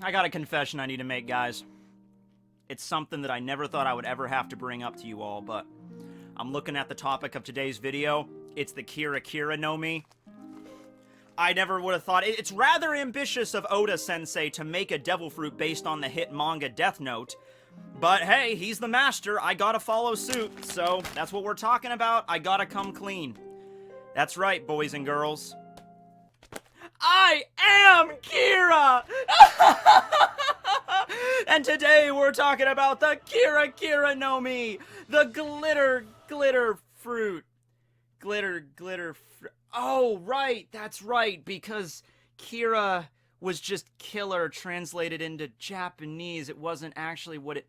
I got a confession I need to make, guys. It's something that I never thought I would ever have to bring up to you all, but I'm looking at the topic of today's video. It's the Kira no Mi. I never would have thought... It's rather ambitious of Oda-sensei to make a devil fruit based on the hit manga Death Note. But hey, he's the master. I gotta follow suit. So that's what we're talking about. I gotta come clean. That's right, boys and girls. I am Kira! And today we're talking about the Kira no Mi. The glitter fruit. Glitter fruit. Oh, right, that's right, because Kira was just killer translated into Japanese. It wasn't actually what it...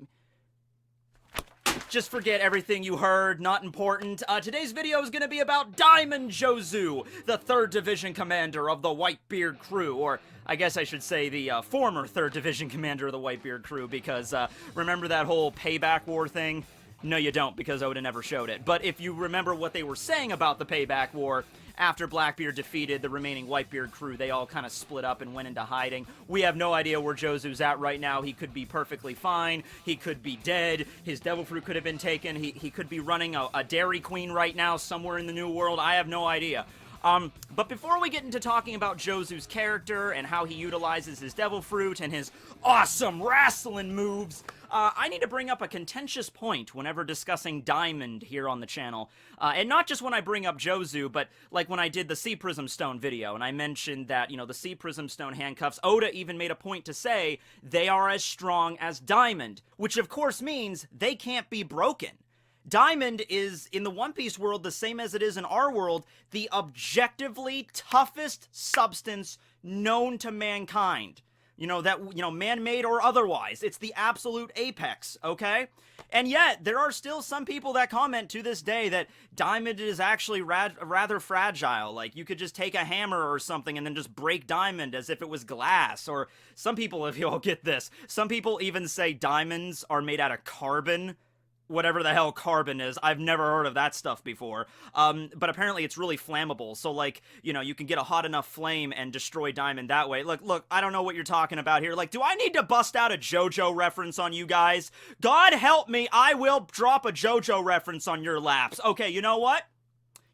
Just forget everything you heard, not important. Today's video is going to be about Diamond Jozu, the 3rd Division Commander of the Whitebeard Crew, or I guess I should say the former 3rd Division Commander of the Whitebeard Crew, because remember that whole payback war thing? No, you don't, because Oda never showed it. But if you remember what they were saying about the payback war, after Blackbeard defeated the remaining Whitebeard crew, they all kind of split up and went into hiding. We have no idea where Jozu's at right now. He could be perfectly fine. He could be dead. His devil fruit could have been taken. He could be running a Dairy Queen right now somewhere in the New World. I have no idea. But before we get into talking about Jozu's character and how he utilizes his devil fruit and his awesome wrestling moves, I need to bring up a contentious point whenever discussing Diamond here on the channel. And not just when I bring up Jozu, but like when I did the Sea Prism Stone video, and I mentioned that, you know, the Sea Prism Stone handcuffs, Oda even made a point to say they are as strong as Diamond, which of course means they can't be broken. Diamond is, in the One Piece world, the same as it is in our world, the objectively toughest substance known to mankind. You know, man-made or otherwise. It's the absolute apex, okay? And yet, there are still some people that comment to this day that Diamond is actually rather fragile. Like, you could just take a hammer or something and then just break Diamond as if it was glass. Or some people, if you all get this, some people even say diamonds are made out of carbon. Whatever the hell carbon is. I've never heard of that stuff before. But apparently it's really flammable. So, like, you know, you can get a hot enough flame and destroy Diamond that way. Look, I don't know what you're talking about here. Like, do I need to bust out a JoJo reference on you guys? God help me, I will drop a JoJo reference on your laps. Okay, you know what?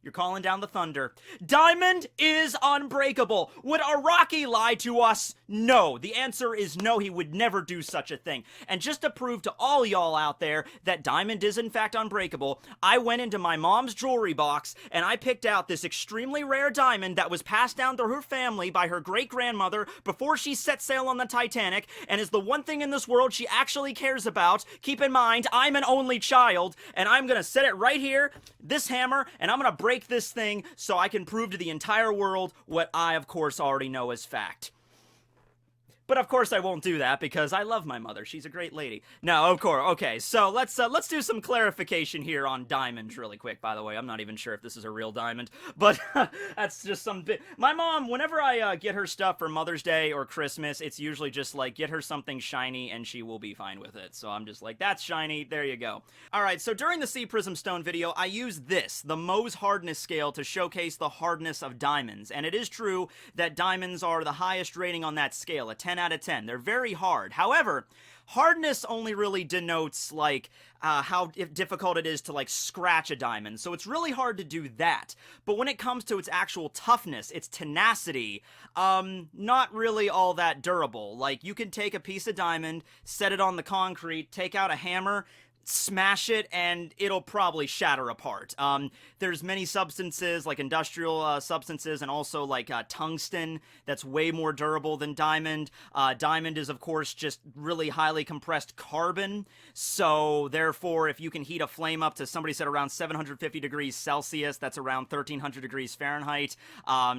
You're calling down the thunder. Diamond is unbreakable. Would Araki lie to us? No. The answer is no, he would never do such a thing. And just to prove to all y'all out there that Diamond is in fact unbreakable, I went into my mom's jewelry box and I picked out this extremely rare diamond that was passed down to her family by her great-grandmother before she set sail on the Titanic, and is the one thing in this world she actually cares about. Keep in mind, I'm an only child, and I'm gonna set it right here, this hammer, and I'm gonna break this thing so I can prove to the entire world what I, of course, already know as fact. But of course I won't do that because I love my mother. She's a great lady. No, of course. Okay, so let's do some clarification here on diamonds really quick. By the way, I'm not even sure if this is a real diamond, but that's just some bit. My mom, whenever I get her stuff for Mother's Day or Christmas, it's usually just like, get her something shiny and she will be fine with it. So I'm just like, that's shiny, there you go. Alright, so during the Sea Prism Stone video, I used this, the Mohs hardness scale, to showcase the hardness of diamonds. And it is true that diamonds are the highest rating on that scale, a 10 out of 10. They're very hard. However, hardness only really denotes, like, how difficult it is to, like, scratch a diamond. So it's really hard to do that. But when it comes to its actual toughness, its tenacity, not really all that durable. Like, you can take a piece of diamond, set it on the concrete, take out a hammer, smash it, and it'll probably shatter apart. There's many substances, like industrial substances, and also like tungsten, that's way more durable than diamond. Diamond is, of course, just really highly compressed carbon, so therefore, if you can heat a flame up to, somebody said, around 750 degrees Celsius, that's around 1300 degrees Fahrenheit,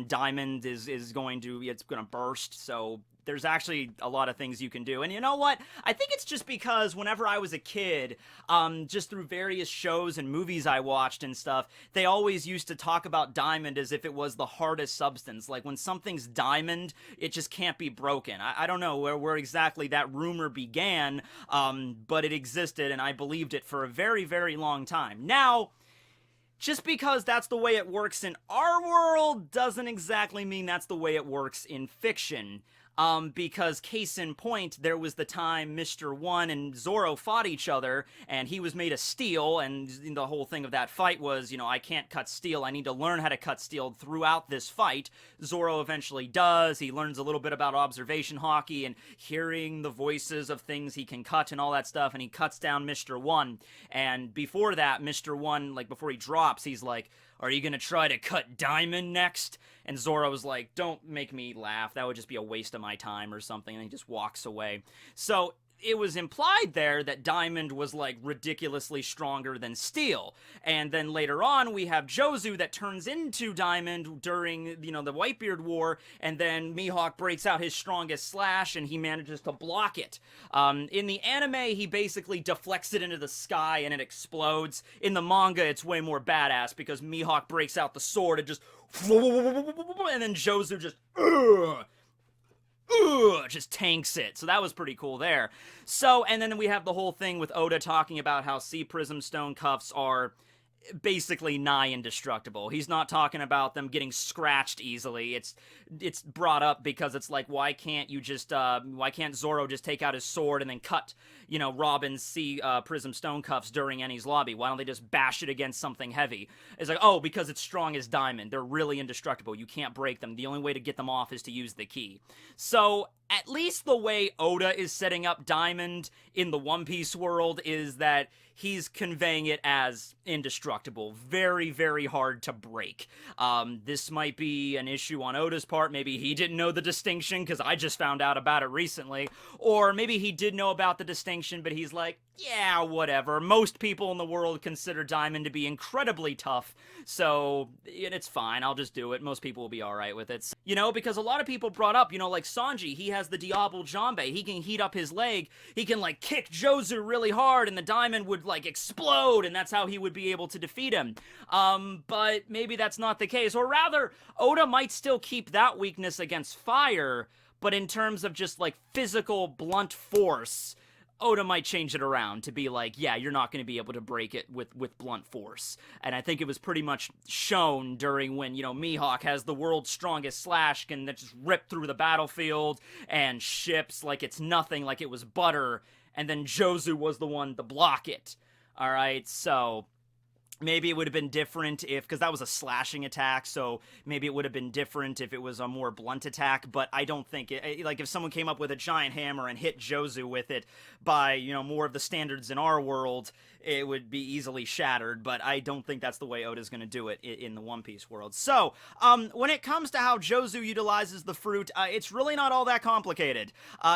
diamond is going to, it's gonna burst, so there's actually a lot of things you can do. And you know what? I think it's just because whenever I was a kid, just through various shows and movies I watched and stuff, they always used to talk about diamond as if it was the hardest substance. Like, when something's diamond, it just can't be broken. I don't know where exactly that rumor began, but it existed, and I believed it for a very, very long time. Now, just because that's the way it works in our world doesn't exactly mean that's the way it works in fiction. Because case in point, there was the time Mr. One and Zoro fought each other, and he was made of steel, and the whole thing of that fight was, you know, I can't cut steel, I need to learn how to cut steel throughout this fight. Zoro eventually does, he learns a little bit about observation hockey and hearing the voices of things he can cut and all that stuff, and he cuts down Mr. One, and before that, Mr. One, like, before he drops, he's like, are you gonna try to cut Diamond next? And Zoro's like, don't make me laugh, that would just be a waste of my time or something, and he just walks away. So it was implied there that Diamond was, like, ridiculously stronger than Steel. And then later on, we have Jozu that turns into Diamond during, you know, the Whitebeard War, and then Mihawk breaks out his strongest slash, and he manages to block it. In the anime, he basically deflects it into the sky, and it explodes. In the manga, it's way more badass, because Mihawk breaks out the sword and just... and then Jozu just tanks it. So that was pretty cool there. So, and then we have the whole thing with Oda talking about how Sea Prism Stone Cuffs are basically nigh indestructible. He's not talking about them getting scratched easily. It's brought up because it's like, why can't Zoro just take out his sword and then cut, you know, Robin's Sea Prism Stone Cuffs during Ennie's lobby? Why don't they just bash it against something heavy? It's like, oh, because it's strong as diamond. They're really indestructible. You can't break them. The only way to get them off is to use the key. So, at least the way Oda is setting up Diamond in the One Piece world is that he's conveying it as indestructible. Very, very hard to break. This might be an issue on Oda's part. Maybe he didn't know the distinction, because I just found out about it recently. Or maybe he did know about the distinction, but he's like, yeah, whatever. Most people in the world consider Diamond to be incredibly tough, so it's fine. I'll just do it. Most people will be alright with it. You know, because a lot of people brought up, you know, like Sanji, he has the Diable Jambe. He can heat up his leg. He can, like, kick Jozu really hard, and the diamond would, like, explode, and that's how he would be able to defeat him. But maybe that's not the case. Or rather, Oda might still keep that weakness against fire, but in terms of just, like, physical blunt force, Oda might change it around to be like, yeah, you're not going to be able to break it with blunt force. And I think it was pretty much shown during when, you know, Mihawk has the world's strongest slash, can just rip through the battlefield and ships like it's nothing, like it was butter, and then Jozu was the one to block it. Alright, so... maybe it would have been different if, because that was a slashing attack, so maybe it would have been different if it was a more blunt attack, but I don't think it, like, if someone came up with a giant hammer and hit Jozu with it by, you know, more of the standards in our world, it would be easily shattered, but I don't think that's the way Oda's gonna do it in the One Piece world. So, when it comes to how Jozu utilizes the fruit, it's really not all that complicated.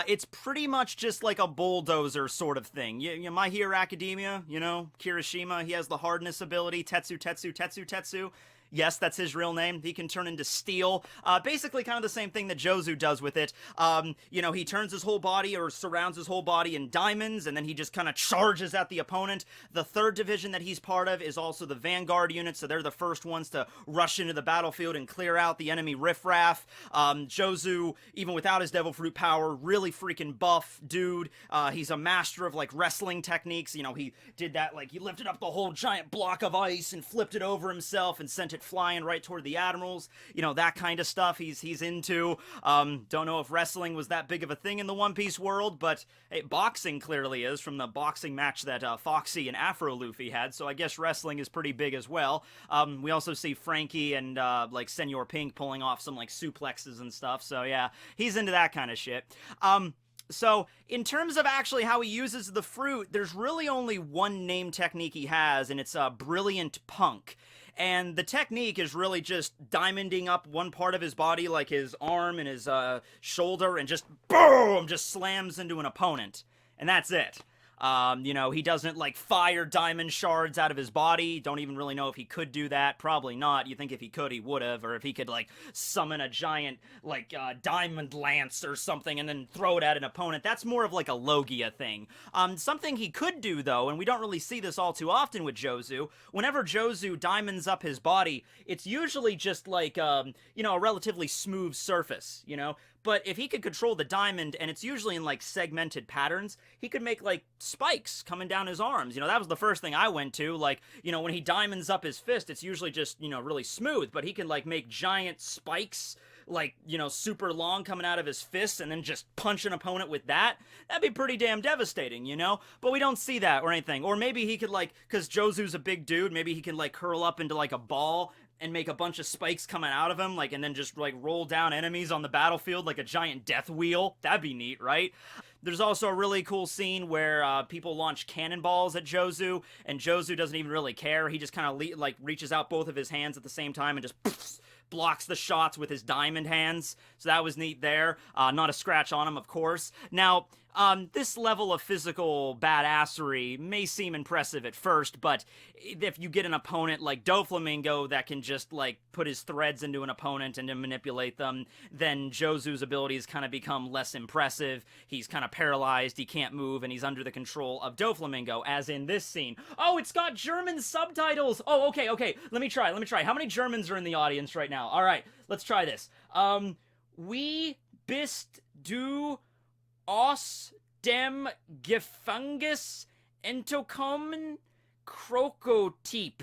It's pretty much just like a bulldozer sort of thing. You know, My Hero Academia, you know, Kirishima, he has the hardness ability, Tetsu. Yes, that's his real name. He can turn into steel. Basically kind of the same thing that Jozu does with it. You know, he turns his whole body or surrounds his whole body in diamonds, and then he just kind of charges at the opponent. The third division that he's part of is also the Vanguard unit, so they're the first ones to rush into the battlefield and clear out the enemy riffraff. Jozu, even without his Devil Fruit power, really freaking buff dude. He's a master of, like, wrestling techniques. You know, he did that, like, he lifted up the whole giant block of ice and flipped it over himself and sent it flying right toward the admirals. You know, that kind of stuff he's into. Don't know if wrestling was that big of a thing in the One Piece world, but hey, boxing clearly is, from the boxing match that Foxy and Afro Luffy had, so I guess wrestling is pretty big as well. We also see Frankie and, like, Senor Pink pulling off some, like, suplexes and stuff, so yeah, he's into that kind of shit. So, in terms of actually how he uses the fruit, there's really only one name technique he has, and it's Brilliant Punk. And the technique is really just diamonding up one part of his body, like his arm and his shoulder, and just boom, just slams into an opponent. And that's it. You know, he doesn't, like, fire diamond shards out of his body. Don't even really know if he could do that. Probably not. You think if he could, he would have. Or if he could, like, summon a giant, like, diamond lance or something and then throw it at an opponent. That's more of, like, a Logia thing. Something he could do, though, and we don't really see this all too often with Jozu, whenever Jozu diamonds up his body, it's usually just, like, you know, a relatively smooth surface, you know? But if he could control the diamond, and it's usually in, like, segmented patterns, he could make, like, spikes coming down his arms. You know, that was the first thing I went to. Like, you know, when he diamonds up his fist, it's usually just, you know, really smooth. But he can, like, make giant spikes like, you know, super long coming out of his fists and then just punch an opponent with that, that'd be pretty damn devastating, you know? But we don't see that or anything. Or maybe he could, like, because Jozu's a big dude, maybe he can, like, curl up into, like, a ball and make a bunch of spikes coming out of him, like, and then just, like, roll down enemies on the battlefield like a giant death wheel. That'd be neat, right? There's also a really cool scene where people launch cannonballs at Jozu, and Jozu doesn't even really care. He just kind of, like, reaches out both of his hands at the same time and just blocks the shots with his diamond hands. So that was neat there. Not a scratch on him, of course. Now, this level of physical badassery may seem impressive at first, but if you get an opponent like Doflamingo that can just, like, put his threads into an opponent and then manipulate them, then Jozu's abilities kind of become less impressive. He's kind of paralyzed, he can't move, and he's under the control of Doflamingo, as in this scene. Oh, it's got German subtitles! Oh, okay, let me try. How many Germans are in the audience right now? Alright, let's try this. Wie bist du aus dem Gefängnis entkommen, Krokotyp?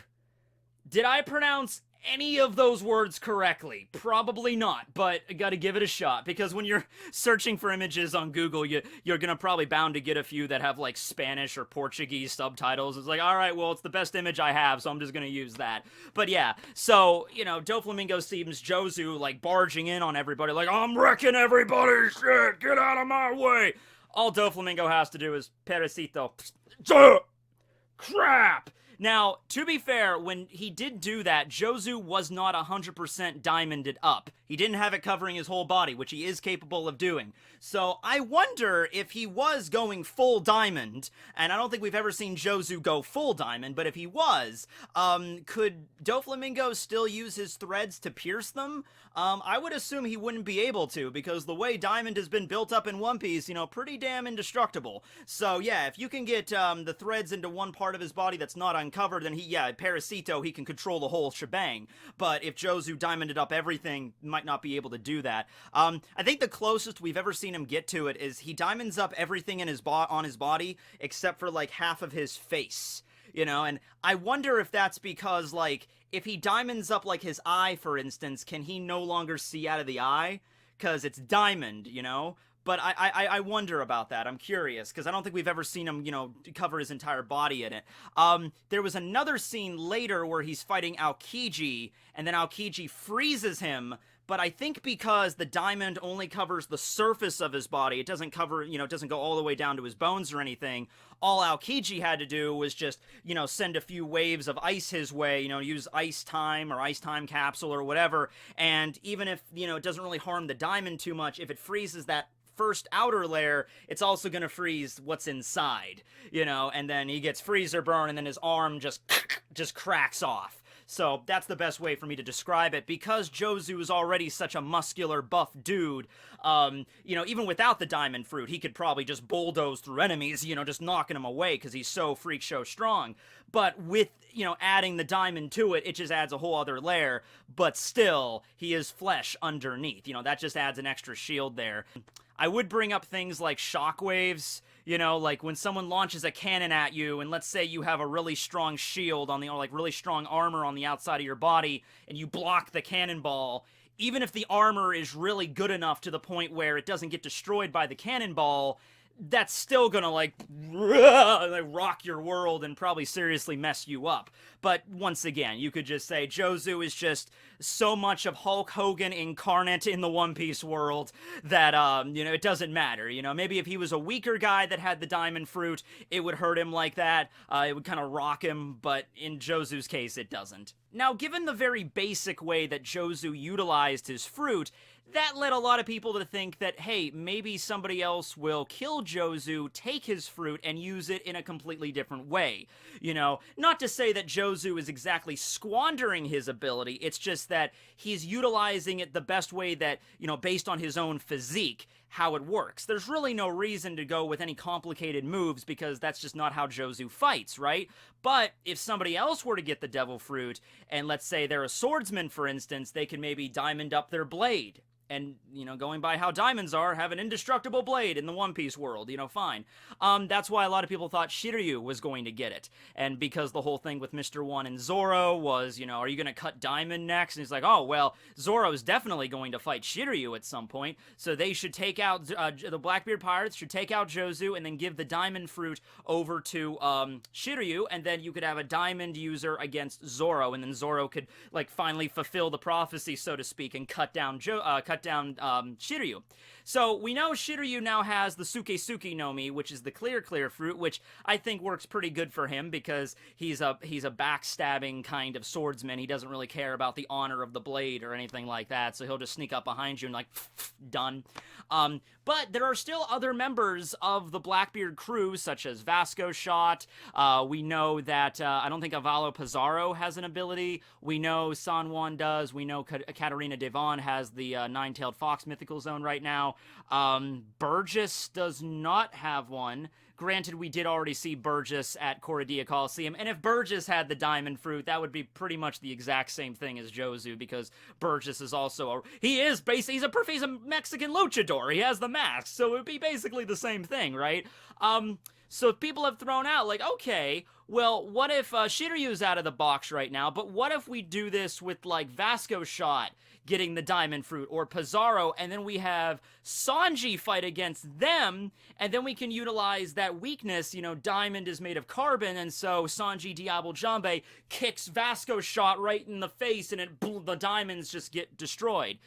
Did I pronounce any of those words correctly? Probably not, but I gotta give it a shot, because when you're searching for images on Google, you're gonna probably bound to get a few that have, like, Spanish or Portuguese subtitles. It's like, alright, well, it's the best image I have, so I'm just gonna use that. But yeah, so, you know, Doflamingo sees Jozu, like, barging in on everybody, like, I'm wrecking everybody's shit, get out of my way! All Doflamingo has to do is, Perecito, crap! Now, to be fair, when he did do that, Jozu was not 100% diamonded up. He didn't have it covering his whole body, which he is capable of doing. So I wonder if he was going full diamond, and I don't think we've ever seen Jozu go full diamond, but if he was, could Doflamingo still use his threads to pierce them? I would assume he wouldn't be able to, because the way diamond has been built up in One Piece, you know, pretty damn indestructible. So yeah, if you can get the threads into one part of his body that's not uncovered, then Perecito, he can control the whole shebang. But if Jozu diamonded up everything, might not be able to do that. I think the closest we've ever seen him get to it is he diamonds up everything in his on his body except for, like, half of his face, you know, and I wonder if that's because, like, if he diamonds up, like, his eye, for instance, can he no longer see out of the eye? Because it's diamond, you know? But I wonder about that. I'm curious, because I don't think we've ever seen him, you know, cover his entire body in it. There was another scene later where he's fighting Aokiji, and then Aokiji freezes him, but I think because the diamond only covers the surface of his body, it doesn't cover, you know, it doesn't go all the way down to his bones or anything, all Aokiji had to do was just, you know, send a few waves of ice his way, you know, use ice time or ice time capsule or whatever, and even if, you know, it doesn't really harm the diamond too much, if it freezes that first outer layer, it's also gonna freeze what's inside, you know, and then he gets freezer burn, and then his arm just cracks off. So that's the best way for me to describe it. Because Jozu is already such a muscular, buff dude, you know, even without the diamond fruit, he could probably just bulldoze through enemies, you know, just knocking them away because he's so freak show strong. But with, you know, adding the diamond to it, it just adds a whole other layer. But still, he is flesh underneath. You know, that just adds an extra shield there. I would bring up things like shockwaves, you know, like when someone launches a cannon at you, and let's say you have a really strong shield on the, or like really strong armor on the outside of your body, and you block the cannonball, even if the armor is really good enough to the point where it doesn't get destroyed by the cannonball, that's still gonna, like rock your world and probably seriously mess you up. But once again, you could just say Jozu is just so much of Hulk Hogan incarnate in the One Piece world that, you know, it doesn't matter. You know, maybe if he was a weaker guy that had the diamond fruit, it would hurt him like that. It would kind of rock him, but in Jozu's case, it doesn't. Now, given the very basic way that Jozu utilized his fruit, that led a lot of people to think that, hey, maybe somebody else will kill Jozu, take his fruit, and use it in a completely different way. You know, not to say that Jozu is exactly squandering his ability, it's just that he's utilizing it the best way that, you know, based on his own physique, how it works. There's really no reason to go with any complicated moves because that's just not how Jozu fights, right? But if somebody else were to get the devil fruit, and let's say they're a swordsman, for instance, they can maybe diamond up their blade and, you know, going by how diamonds are, have an indestructible blade in the One Piece world, you know, fine. That's why a lot of people thought Shiryu was going to get it. And because the whole thing with Mr. One and Zoro was, you know, are you going to cut Diamond next? And he's like, oh, well, Zoro's definitely going to fight Shiryu at some point, so they should take out, the Blackbeard Pirates should take out Jozu and then give the diamond fruit over to Shiryu, and then you could have a diamond user against Zoro, and then Zoro could, like, finally fulfill the prophecy, so to speak, and cut down Shiryu. So we know Shiryu now has the Suke no Mi, which is the clear fruit, which I think works pretty good for him because he's a backstabbing kind of swordsman. He doesn't really care about the honor of the blade or anything like that, so he'll just sneak up behind you and like, done. But there are still other members of the Blackbeard crew, such as Vasco Shot. We know that, I don't think Avalo Pizarro has an ability. We know San Juan does. We know Katarina Devon has the Nine-Tailed Fox Mythical Zone right now. Burgess does not have one. Granted, we did already see Burgess at Corradia Coliseum, and if Burgess had the diamond fruit, that would be pretty much the exact same thing as Jozu, because Burgess is also he's a Mexican luchador. He has the mask, so it would be basically the same thing, right? So people have thrown out, like, okay, well, what if Shiryu's out of the box right now, but what if we do this with, like, Vasco Shot getting the diamond fruit, or Pizarro, and then we have Sanji fight against them, and then we can utilize that weakness, you know, diamond is made of carbon, and so Sanji Diable Jambe kicks Vasco Shot right in the face, and the diamonds just get destroyed.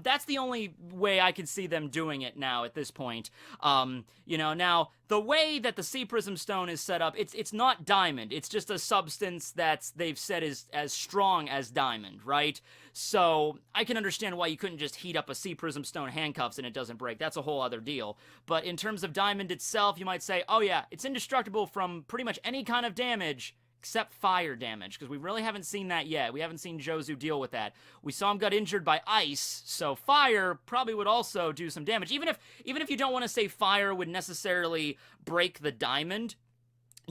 That's the only way I can see them doing it now at this point. You know, now, the way that the Sea Prism Stone is set up, it's not diamond. It's just a substance that they've said is as strong as diamond, right? So, I can understand why you couldn't just heat up a Sea Prism Stone handcuffs and it doesn't break. That's a whole other deal. But in terms of diamond itself, you might say, oh yeah, it's indestructible from pretty much any kind of damage, except fire damage, because we really haven't seen that yet. We haven't seen Jozu deal with that. We saw him got injured by ice, so fire probably would also do some damage. Even if you don't want to say fire would necessarily break the diamond,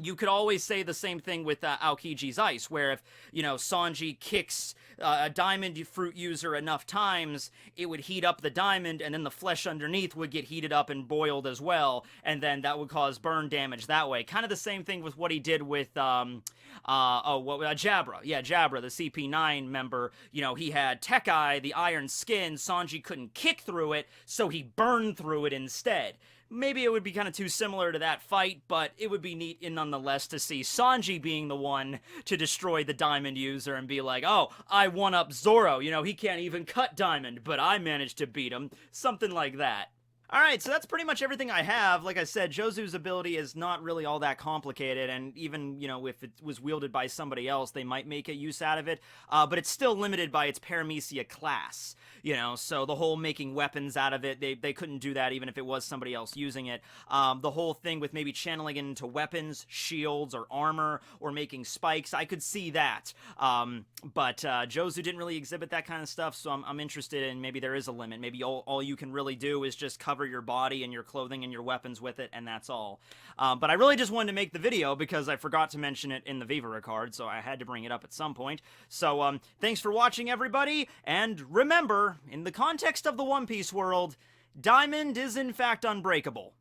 you could always say the same thing with Aokiji's ice, where if, you know, Sanji kicks a diamond fruit user enough times, it would heat up the diamond, and then the flesh underneath would get heated up and boiled as well, and then that would cause burn damage that way. Kind of the same thing with what he did with, Jabra. Yeah, Jabra, the CP9 member. You know, he had Tekai, the iron skin. Sanji couldn't kick through it, so he burned through it instead. Maybe it would be kind of too similar to that fight, but it would be neat nonetheless to see Sanji being the one to destroy the diamond user and be like, oh, I one-up Zoro, you know, he can't even cut diamond, but I managed to beat him. Something like that. Alright, so that's pretty much everything I have. Like I said, Jozu's ability is not really all that complicated, and even, you know, if it was wielded by somebody else, they might make a use out of it, but it's still limited by its Paramecia class, you know, so the whole making weapons out of it, they couldn't do that even if it was somebody else using it. The whole thing with maybe channeling it into weapons, shields, or armor, or making spikes, I could see that, but Jozu didn't really exhibit that kind of stuff, so I'm interested in maybe there is a limit. Maybe all you can really do is just cover your body and your clothing and your weapons with it, and that's all. But I really just wanted to make the video because I forgot to mention it in the Viva card, so I had to bring it up at some point. So, thanks for watching, everybody, and remember, in the context of the One Piece world, diamond is in fact unbreakable.